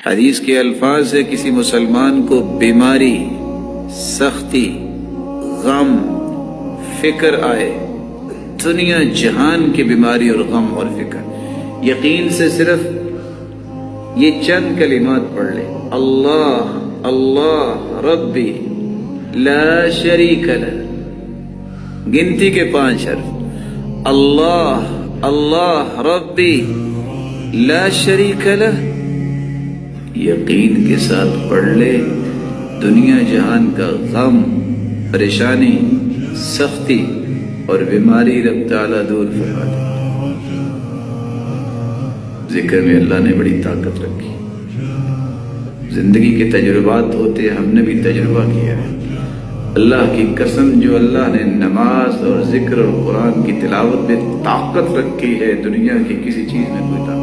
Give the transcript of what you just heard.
हदीस के अल्फाज से किसी मुसलमान को बीमारी, सख्ती, गम, फिक्र आए, दुनिया जहान की बीमारी और गम और फिक्र, यकीन से सिर्फ ये चंद कलिमात पढ़ ले, अल्लाह अल्लाह रब्बी ला शरीक लह, गिनती के 5 हर्फ, अल्लाह अल्लाह रब्बी ला शरीक लह, यकीन के साथ पढ़ ले, दुनिया जहान का गम, परेशानी, सख्ती और बीमारी रब ताला दूर फरमा दे। जिक्र में अल्लाह ने बड़ी ताकत रखी। जिंदगी के तजुर्बात होते, हमने भी तजुर्बा किया है। अल्लाह की कसम, जो अल्लाह ने नमाज और जिक्र और कुरान की तिलावत में ताकत रखी है, दुनिया की किसी चीज में कोई ताकत